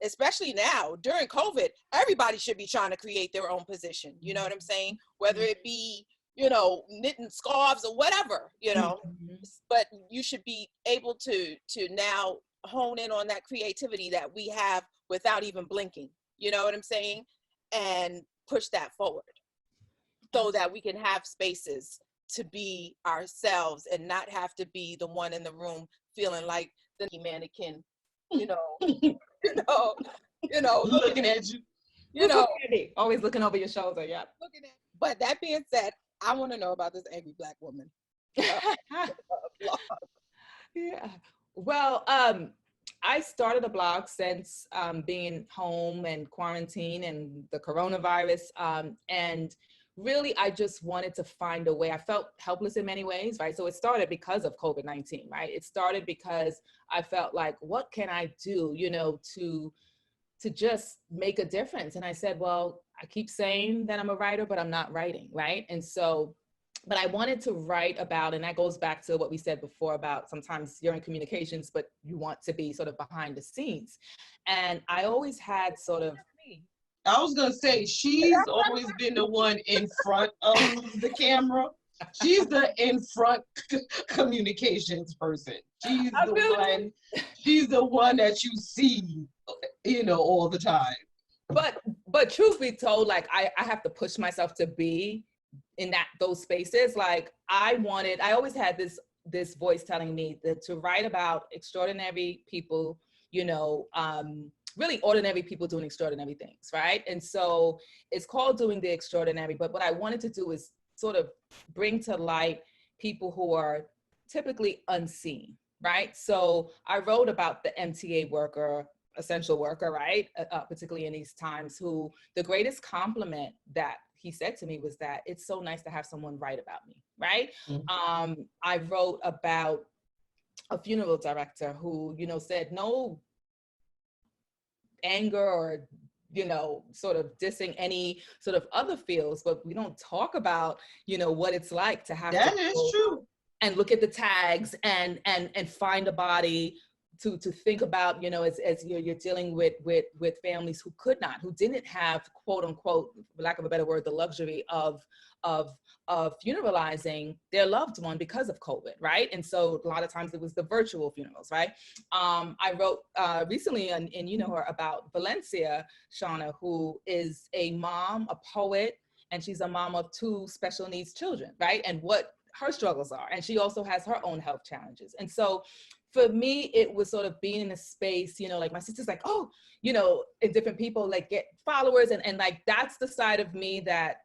especially now during COVID, everybody should be trying to create their own position. You know what I'm saying? Whether it be, you know, knitting scarves or whatever, you know, but you should be able to now hone in on that creativity that we have without even blinking. You know what I'm saying? And push that forward so that we can have spaces to be ourselves and not have to be the one in the room feeling like the mannequin, you know, Looking at you. you know, always looking over your shoulder. Yeah. looking at. But that being said, I want to know about this angry Black woman. Yeah. Well, I started a blog since being home and quarantine and the coronavirus. And really, I just wanted to find a way. I felt helpless in many ways, right? So it started because of COVID-19, right? It started because I felt like, what can I do, you know, to just make a difference? And I said, well, I keep saying that I'm a writer, but I'm not writing, right? And so, but I wanted to write about, and that goes back to what we said before about sometimes you're in communications, but you want to be sort of behind the scenes. And I always had sort of, I was gonna say, she's always been the one in front of the camera. She's the in front communications person. She's the one that you see, you know, all the time. But truth be told, like I have to push myself to be in those spaces. Like I always had this voice telling me that to write about extraordinary people, you know, really ordinary people doing extraordinary things, right? And so it's called Doing the Extraordinary. But what I wanted to do is sort of bring to light people who are typically unseen, right? So I wrote about the MTA worker, essential worker, right? Particularly in these times, who the greatest compliment that he said to me was that it's so nice to have someone write about me, right? Mm-hmm. I wrote about a funeral director who, you know, said no anger or, you know, sort of dissing any sort of other fields, but we don't talk about, you know, what it's like to have that is true. And look at the tags and find a body to think about, you know, as you're dealing with families who didn't have, quote unquote, for lack of a better word, the luxury of funeralizing their loved one because of COVID, right? And so a lot of times it was the virtual funerals, right? I wrote recently, and you know her, about Valencia, Shonda, who is a mom, a poet, and she's a mom of 2 special needs children, right? And what her struggles are. And she also has her own health challenges. And so for me, it was sort of being in a space, you know, like my sister's like, oh, you know, and different people like get followers. And like, that's the side of me that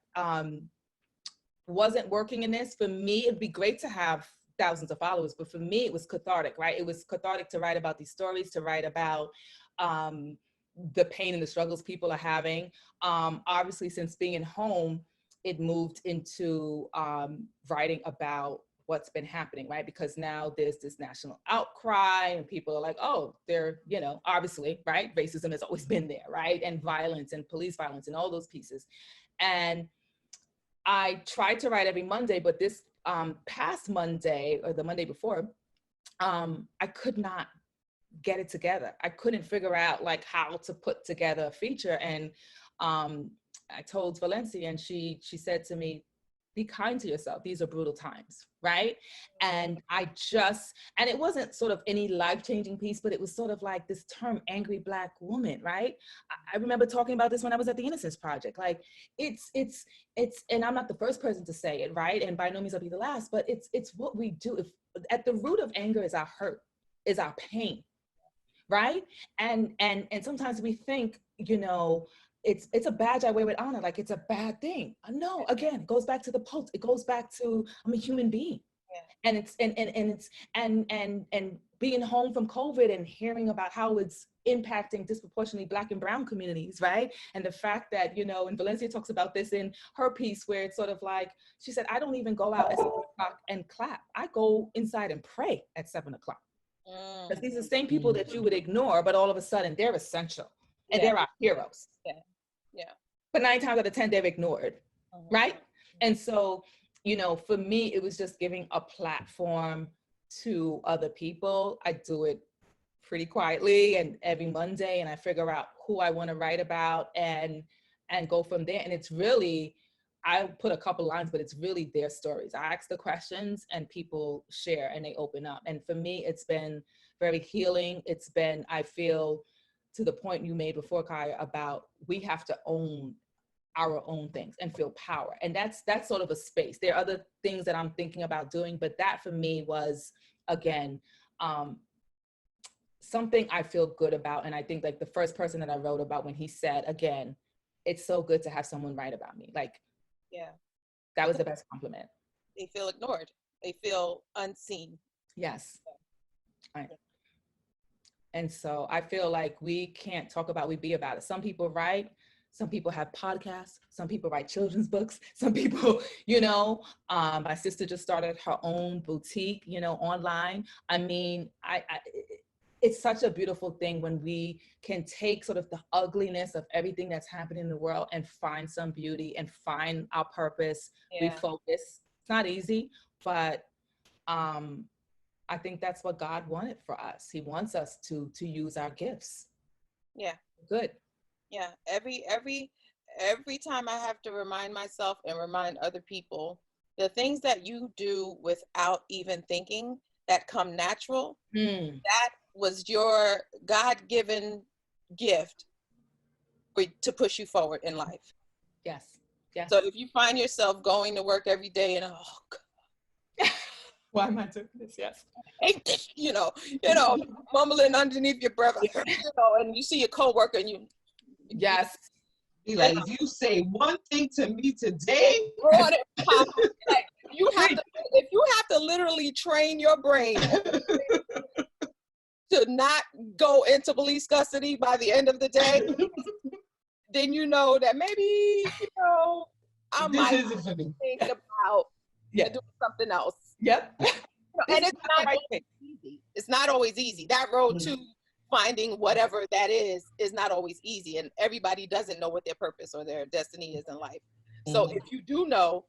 wasn't working in this. For me, it'd be great to have thousands of followers, but for me, it was cathartic, right? It was cathartic to write about these stories, to write about the pain and the struggles people are having. Obviously, since being home, it moved into writing about what's been happening, right? Because now there's this national outcry and people are like, oh, they're, you know, obviously, right? Racism has always been there, right? And violence and police violence and all those pieces. And I tried to write every Monday, but this past Monday or the Monday before, I could not get it together. I couldn't figure out like how to put together a feature. And I told Valencia, and she said to me, be kind to yourself. These are brutal times, right? And and it wasn't sort of any life-changing piece, but it was sort of like this term, angry Black woman, right? I remember talking about this when I was at the Innocence Project. Like it's, and I'm not the first person to say it, right? And by no means I'll be the last, but it's what we do. If at the root of anger is our hurt, is our pain, right? And sometimes we think, you know, it's a badge I wear with honor, like it's a bad thing. No, again, it goes back to the pulse. It goes back to I'm a human being. Yeah. And being home from COVID and hearing about how it's impacting disproportionately Black and Brown communities, right? And the fact that, you know, and Valencia talks about this in her piece where it's sort of like, she said, I don't even go out at 7 o'clock and clap. I go inside and pray at 7 o'clock. Because these are the same people that you would ignore, but all of a sudden they're essential and they're our heroes. Yeah. But 9 times out of 10, they're ignored, right? And so, you know, for me, it was just giving a platform to other people. I do it pretty quietly and every Monday, and I figure out who I want to write about and go from there. And it's really, I put a couple lines, but it's really their stories. I ask the questions and people share and they open up. And for me, it's been very healing. It's been, I feel, to the point you made before, Kaya, about we have to own our own things and feel power. And that's sort of a space. There are other things that I'm thinking about doing, but that for me was, again, something I feel good about. And I think like the first person that I wrote about, when he said, again, it's so good to have someone write about me. Like, Yeah. that was the best compliment. They feel ignored. They feel unseen. Yes. And so I feel like we can't talk about, we be about it. Some people write, some people have podcasts, some people write children's books, some people, you know, my sister just started her own boutique, you know, online. I mean, it's such a beautiful thing when we can take sort of the ugliness of everything that's happening in the world and find some beauty and find our purpose, refocus. It's not easy, but I think that's what God wanted for us. He wants us to use our gifts. Yeah. Good. Yeah. Every time I have to remind myself and remind other people, the things that you do without even thinking that come natural, that was your God-given gift to push you forward in life. Yes. Yes. So if you find yourself going to work every day and why am I doing this? Yes. You know, mumbling underneath your breath, you know, and you see your coworker and you. Yes. Be like, if you say one thing to me today, like, if you have to literally train your brain to not go into police custody by the end of the day, then you know that maybe, you know, I might think about doing something else. Yep. And it's not always easy. It's not always easy. That road to finding whatever that is not always easy. And everybody doesn't know what their purpose or their destiny is in life. So if you do know,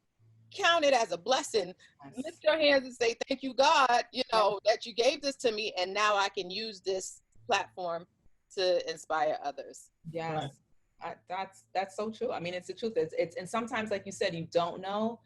count it as a blessing. Lift your hands and say, thank you, God, you know, that you gave this to me. And now I can use this platform to inspire others. Yes. That's so true. I mean, it's the truth. It's and sometimes, like you said, you don't know,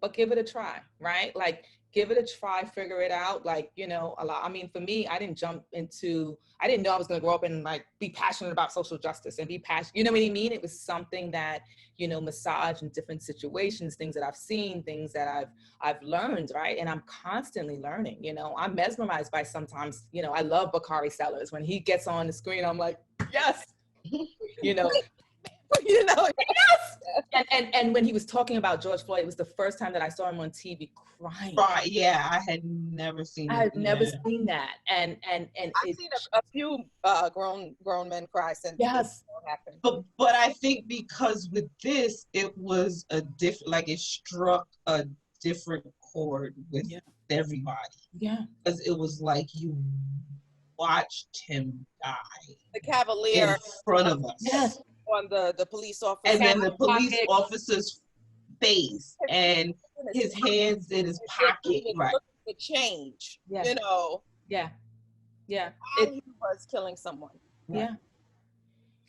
but give it a try, right? Like, give it a try, figure it out. Like, you know, a lot. I mean, for me, I didn't know I was going to grow up and like be passionate about social justice and be passionate. You know what I mean? It was something that, you know, massaged in different situations, things that I've seen, things that I've learned, right? And I'm constantly learning, you know. I'm mesmerized by sometimes, you know, I love Bakari Sellers. When he gets on the screen, I'm like, yes, you know. You know, yes. And when he was talking about George Floyd, it was the first time that I saw him on TV crying. Right, yeah, I had never seen. I had never seen that, and I've seen a few grown men cry since. Yes, happened. But I think because with this, it was a different, like it struck a different chord with everybody. Yeah, because it was like you watched him die. The Cavalier in front of us. Yes. On the police officer. And then the police officer's face and his hands in his pocket. Right. The change. Yeah. You know. Yeah. Yeah. It was killing someone. Yeah.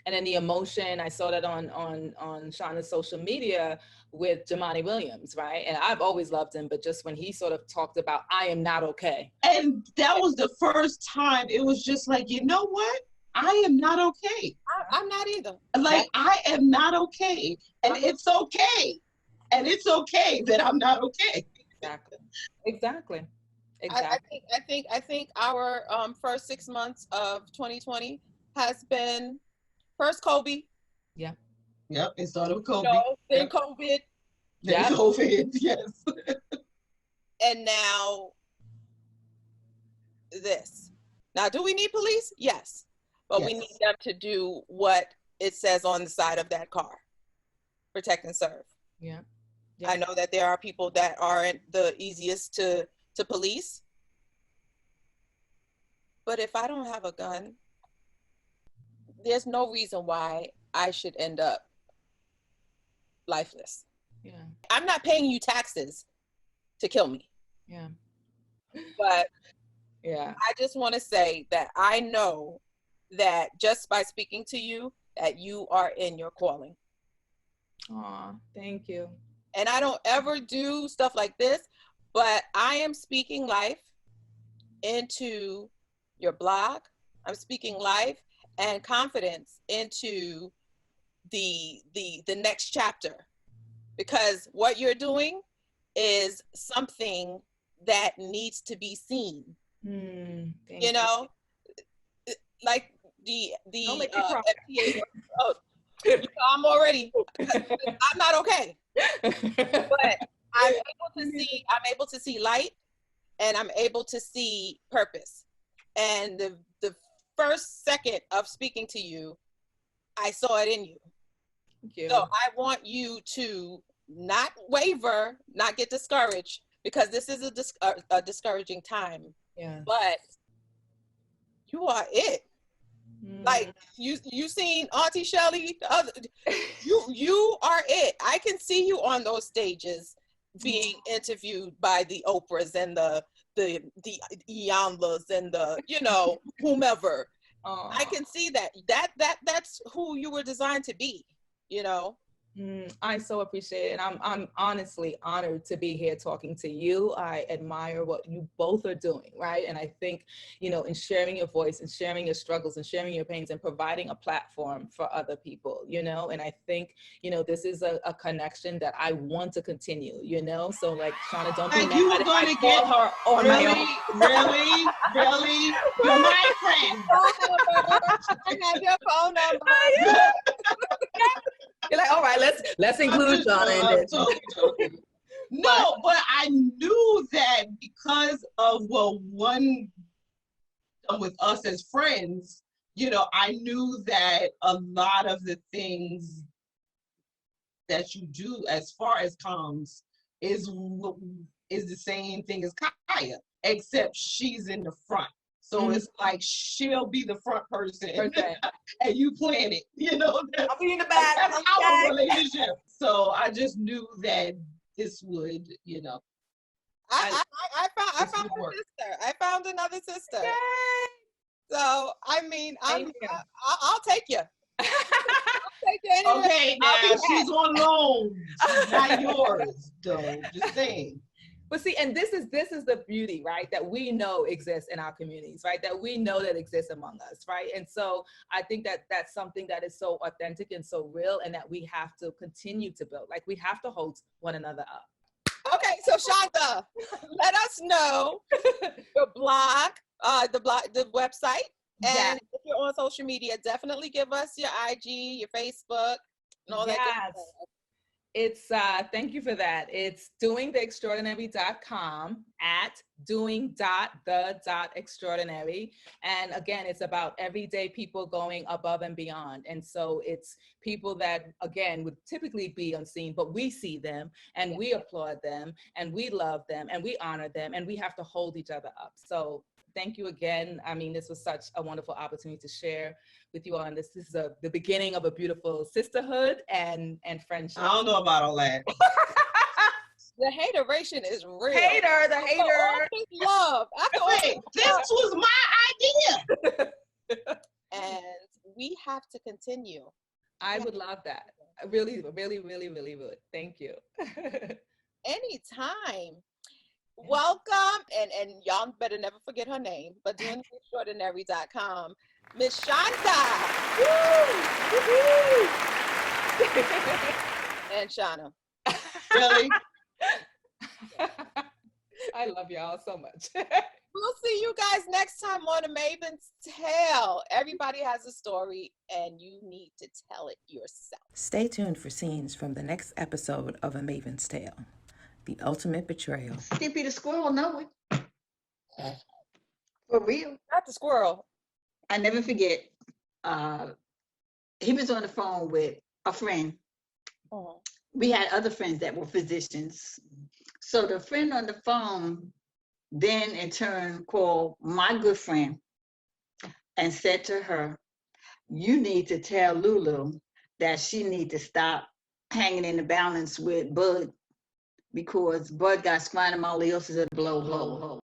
And then the emotion, I saw that on Shonda's social media with Jamani Williams, right? And I've always loved him, but just when he sort of talked about, I am not okay. And that was the first time it was just like, you know what? I am not okay. I'm not either. Like, I am not okay. And it's okay. And it's okay that I'm not okay. Exactly. I think our first 6 months of 2020 has been first Kobe. Yeah. Yep. It started with Kobe. Then COVID. Then COVID. Yes. And now this. Now, do we need police? Yes. But we need them to do what it says on the side of that car. Protect and serve. Yeah. I know that there are people that aren't the easiest to police. But if I don't have a gun, there's no reason why I should end up lifeless. Yeah. I'm not paying you taxes to kill me. Yeah. But Yeah. I just want to say that I know that just by speaking to you, that you are in your calling. Aw, thank you. And I don't ever do stuff like this, but I am speaking life into your blog. I'm speaking life and confidence into the next chapter, because what you're doing is something that needs to be seen. Thank You know, like Don't make me cry. FTA. Oh, you know, I'm already. I'm not okay, but I'm able to see light, and I'm able to see purpose. And the first second of speaking to you, I saw it in you. Thank you. So I want you to not waver, not get discouraged, because this is a discouraging time. Yeah. But you are it. Like you seen Auntie Shelley, the other, you are it. I can see you on those stages being interviewed by the Oprahs and the Iyanlas and the, you know, whomever. I can see that's who you were designed to be, you know. I so appreciate it. And I'm honestly honored to be here talking to you. I admire what you both are doing, right? And I think, you know, in sharing your voice and sharing your struggles and sharing your pains and providing a platform for other people, you know, and I think, you know, this is a connection that I want to continue, you know? So like, Shonda, don't be Like mad you were if going I to call get her on my own. really? You're my friend. I have your phone number. You're like, all right, let's include Shonda in this. Totally. No, but I knew that because of one with us as friends, you know, I knew that a lot of the things that you do as far as comms is the same thing as Kaya, except she's in the front. So it's like she'll be the front person and you plan it, you know. I'll be in the back. That's our relationship. So I just knew that this would, you know. I found a sister. I found another sister. Yay. So I mean, I'll take you. I'll take you anywhere. Okay, now she's on loan. She's not yours, though. Just saying. But see, and this is the beauty, right? That we know exists in our communities, right? That we know that exists among us, right? And so I think that that's something that is so authentic and so real, and that we have to continue to build. Like we have to hold one another up. Okay, so Shonda, let us know your blog, the website, and if you're on social media, definitely give us your IG, your Facebook, and all that good stuff. It's thank you for that. It's doing.the.extraordinary.com at doing.the.extraordinary. And again, it's about everyday people going above and beyond. And so it's people that, again, would typically be unseen, but we see them and we applaud them and we love them and we honor them and we have to hold each other up. So thank you again. I mean, this was such a wonderful opportunity to share with you all. And this is the beginning of a beautiful sisterhood and friendship. I don't know about all that. The hateration is real. The hater. Love. Wait, this was my idea. And we have to continue. I would love that. I really, really, really, really would. Thank you. Anytime. Welcome, and y'all better never forget her name, but doing.the.extraordinary.com, Miss Shonda. And Shauna. Really? I love y'all so much. We'll see you guys next time on A Maven's Tale. Everybody has a story, and you need to tell it yourself. Stay tuned for scenes from the next episode of A Maven's Tale. The ultimate betrayal. Skippy the squirrel know it. For real. Not the squirrel. I never forget. He was on the phone with a friend. Oh. We had other friends that were physicians. So the friend on the phone then in turn called my good friend and said to her, "You need to tell Lulu that she need to stop hanging in the balance with Bud, because Bud got spinal molyosis of the blow.